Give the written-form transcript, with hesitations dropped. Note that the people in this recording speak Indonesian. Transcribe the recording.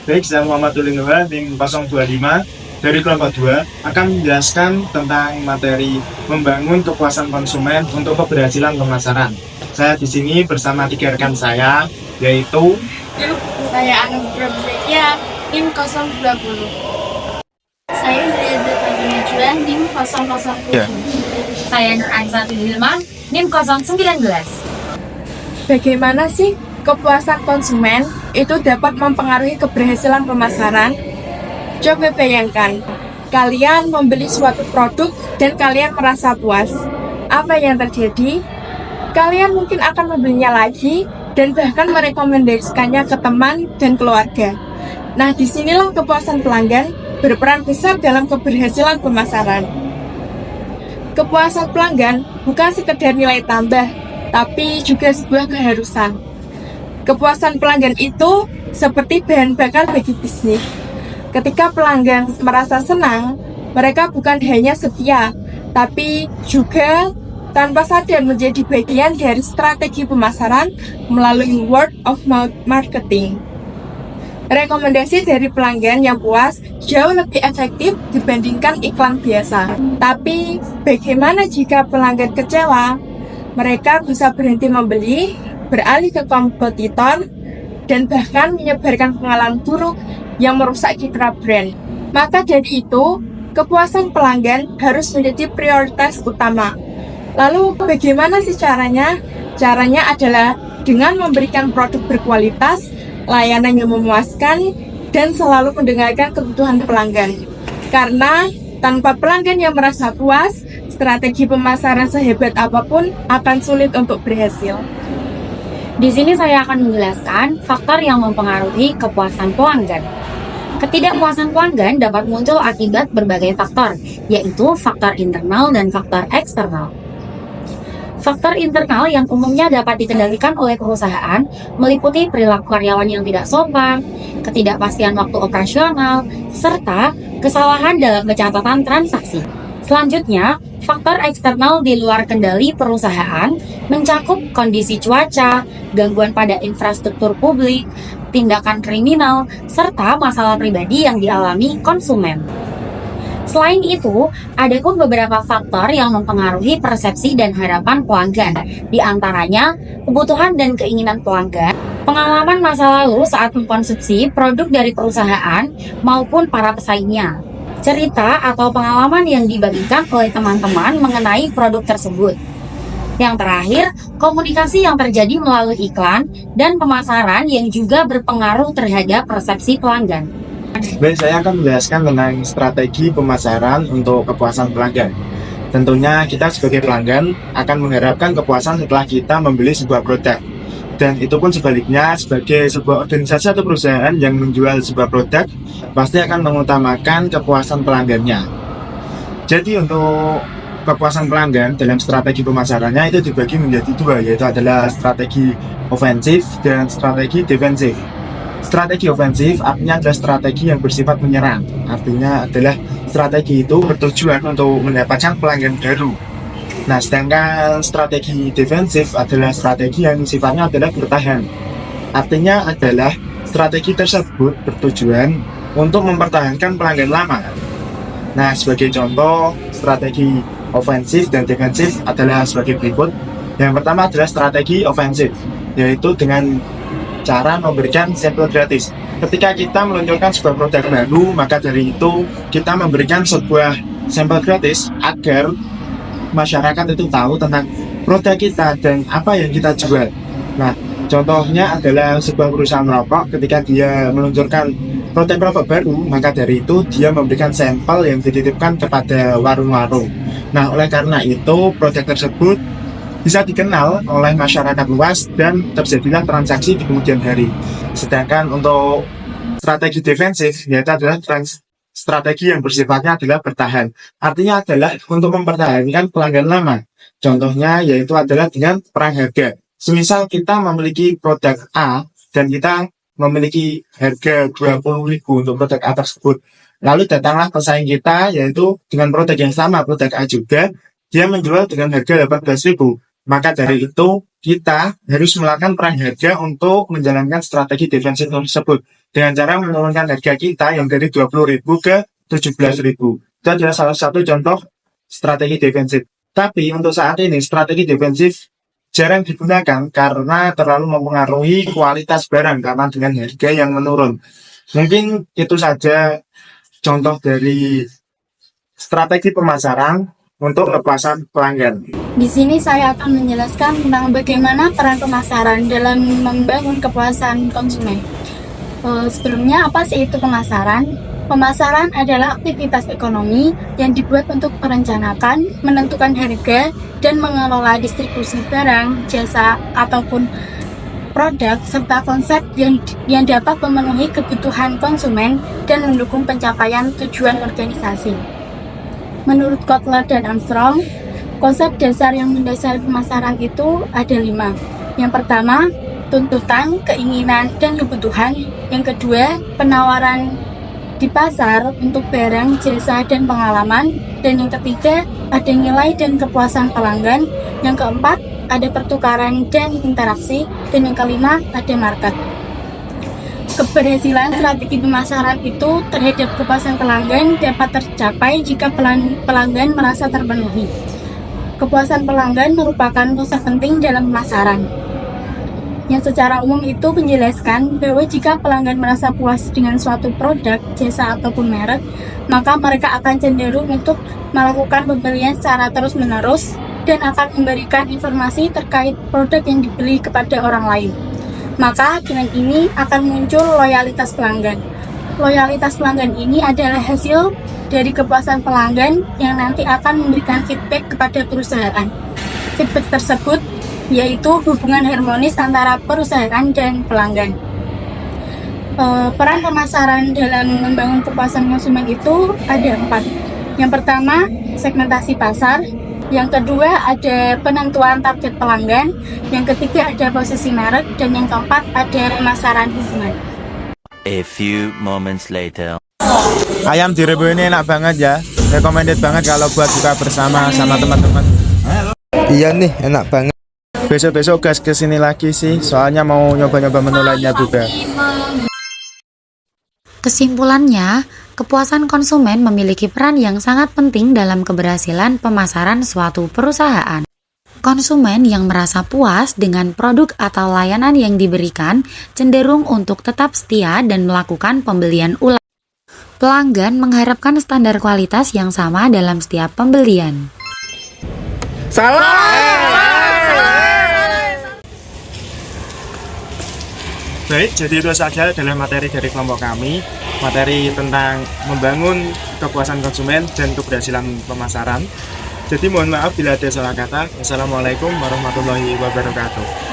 Baik, saya Muhammad Tulinua, tim 025 dari kelompok 2 akan menjelaskan tentang materi membangun kepuasan konsumen untuk keberhasilan pemasaran. Saya di sini bersama 3 rekan saya, yaitu Saya Anum Prasetya, NIM 020. Saya Driada Najwa, NIM 007. Ya. Saya Nur Aisyah Hilman, NIM 019. Bagaimana sih kepuasan konsumen itu dapat mempengaruhi keberhasilan pemasaran? Coba bayangkan, kalian membeli suatu produk dan kalian merasa puas. Apa yang terjadi? Kalian mungkin akan membelinya lagi dan bahkan merekomendasikannya ke teman dan keluarga. Nah, disinilah kepuasan pelanggan berperan besar dalam keberhasilan pemasaran. Kepuasan pelanggan bukan sekedar nilai tambah, tapi juga sebuah keharusan. Kepuasan pelanggan itu seperti bahan bakar bagi bisnis. Ketika pelanggan merasa senang, mereka bukan hanya setia, tapi juga tanpa sadar menjadi bagian dari strategi pemasaran melalui word of mouth marketing. Rekomendasi dari pelanggan yang puas jauh lebih efektif dibandingkan iklan biasa. Tapi bagaimana jika pelanggan kecewa? Mereka bisa berhenti membeli, beralih ke kompetitor, dan bahkan menyebarkan pengalaman buruk yang merusak citra brand. Maka dari itu, kepuasan pelanggan harus menjadi prioritas utama. Lalu bagaimana sih caranya? Caranya adalah dengan memberikan produk berkualitas, layanan yang memuaskan, dan selalu mendengarkan kebutuhan pelanggan. Karena tanpa pelanggan yang merasa puas, strategi pemasaran sehebat apapun akan sulit untuk berhasil. Di sini saya akan menjelaskan faktor yang mempengaruhi kepuasan pelanggan. Ketidakpuasan pelanggan dapat muncul akibat berbagai faktor, yaitu faktor internal dan faktor eksternal. Faktor internal yang umumnya dapat dikendalikan oleh perusahaan meliputi perilaku karyawan yang tidak sopan, ketidakpastian waktu operasional, serta kesalahan dalam pencatatan transaksi. Selanjutnya, faktor eksternal di luar kendali perusahaan mencakup kondisi cuaca, gangguan pada infrastruktur publik, tindakan kriminal, serta masalah pribadi yang dialami konsumen. Selain itu, ada pun beberapa faktor yang mempengaruhi persepsi dan harapan pelanggan, di antaranya kebutuhan dan keinginan pelanggan, pengalaman masa lalu saat mengkonsumsi produk dari perusahaan maupun para pesaingnya, cerita atau pengalaman yang dibagikan oleh teman-teman mengenai produk tersebut. Yang terakhir, komunikasi yang terjadi melalui iklan dan pemasaran yang juga berpengaruh terhadap persepsi pelanggan. Baik, saya akan menjelaskan tentang strategi pemasaran untuk kepuasan pelanggan. Tentunya kita sebagai pelanggan akan mengharapkan kepuasan setelah kita membeli sebuah produk. Dan itu pun sebaliknya, sebagai sebuah organisasi atau perusahaan yang menjual sebuah produk, pasti akan mengutamakan kepuasan pelanggannya. Jadi untuk kepuasan pelanggan dalam strategi pemasarannya itu dibagi menjadi dua, yaitu adalah strategi ofensif dan strategi defensif. Strategi ofensif artinya adalah strategi yang bersifat menyerang. Artinya adalah strategi itu bertujuan untuk mendapatkan pelanggan baru. Nah, sedangkan strategi defensif adalah strategi yang sifatnya adalah bertahan. Artinya adalah strategi tersebut bertujuan untuk mempertahankan pelanggan lama. Nah, sebagai contoh, strategi ofensif dan defensif adalah sebagai berikut. Yang pertama adalah strategi ofensif, yaitu dengan cara memberikan sampel gratis. Ketika kita meluncurkan sebuah produk baru, maka dari itu kita memberikan sebuah sampel gratis agar masyarakat itu tahu tentang produk kita dan apa yang kita jual. Nah, contohnya adalah sebuah perusahaan rokok, ketika dia meluncurkan produk baru, maka dari itu dia memberikan sampel yang dititipkan kepada warung-warung. Nah, oleh karena itu produk tersebut bisa dikenal oleh masyarakat luas dan terjadilah transaksi di kemudian hari. Sedangkan untuk strategi defensif, yaitu adalah strategi yang bersifatnya adalah bertahan. Artinya adalah untuk mempertahankan pelanggan lama. Contohnya yaitu adalah dengan perang harga. Semisal kita memiliki produk A dan kita memiliki harga 20.000 untuk produk A tersebut. Lalu datanglah pesaing kita yaitu dengan produk yang sama, produk A juga, dia menjual dengan harga 18.000. Maka dari itu, kita harus melakukan perang harga untuk menjalankan strategi defensif tersebut dengan cara menurunkan harga kita yang dari 20.000 ke 17.000. Itu adalah salah satu contoh strategi defensif. Tapi untuk saat ini strategi defensif jarang digunakan karena terlalu mempengaruhi kualitas barang karena dengan harga yang menurun. Mungkin itu saja contoh dari strategi pemasaran untuk kepuasan pelanggan. Di sini saya akan menjelaskan tentang bagaimana peran pemasaran dalam membangun kepuasan konsumen. Sebelumnya, apa sih itu pemasaran? Pemasaran adalah aktivitas ekonomi yang dibuat untuk merencanakan, menentukan harga, dan mengelola distribusi barang, jasa, ataupun produk, serta konsep yang dapat memenuhi kebutuhan konsumen dan mendukung pencapaian tujuan organisasi. Menurut Kotler dan Armstrong, konsep dasar yang mendasari pemasaran itu ada 5. Yang pertama, tuntutan, keinginan, dan kebutuhan. Yang kedua, penawaran di pasar untuk barang, jasa, dan pengalaman. Dan yang ketiga, ada nilai dan kepuasan pelanggan. Yang keempat, ada pertukaran dan interaksi. Dan yang kelima, ada market. Keberhasilan strategi pemasaran itu terhadap kepuasan pelanggan dapat tercapai jika pelanggan merasa terpenuhi. Kepuasan pelanggan merupakan konsep penting dalam pemasaran, yang secara umum itu menjelaskan bahwa jika pelanggan merasa puas dengan suatu produk, jasa, ataupun merek, maka mereka akan cenderung untuk melakukan pembelian secara terus-menerus dan akan memberikan informasi terkait produk yang dibeli kepada orang lain. Maka dengan ini akan muncul loyalitas pelanggan. Loyalitas pelanggan ini adalah hasil dari kepuasan pelanggan yang nanti akan memberikan feedback kepada perusahaan. Feedback tersebut yaitu hubungan harmonis antara perusahaan dan pelanggan. Peran pemasaran dalam membangun kepuasan konsumen itu ada 4. Yang pertama, segmentasi pasar. Yang kedua, ada penentuan target pelanggan. Yang ketiga, ada posisi merek. Dan yang keempat, ada pemasaran hubungan. A few moments later. Ayam direbus ini enak banget ya. Recommended banget kalau buat buka bersama sama teman-teman. Iya nih, enak banget. Besok-besok gas kesini lagi sih. Soalnya mau nyoba-nyoba menu lainnya juga. Kesimpulannya, kepuasan konsumen memiliki peran yang sangat penting dalam keberhasilan pemasaran suatu perusahaan. Konsumen yang merasa puas dengan produk atau layanan yang diberikan cenderung untuk tetap setia dan melakukan pembelian ulang. Pelanggan mengharapkan standar kualitas yang sama dalam setiap pembelian. Baik, jadi itu saja adalah materi dari kelompok kami. Materi tentang membangun kepuasan konsumen dan keberhasilan pemasaran. Jadi mohon maaf bila ada salah kata. Wassalamualaikum warahmatullahi wabarakatuh.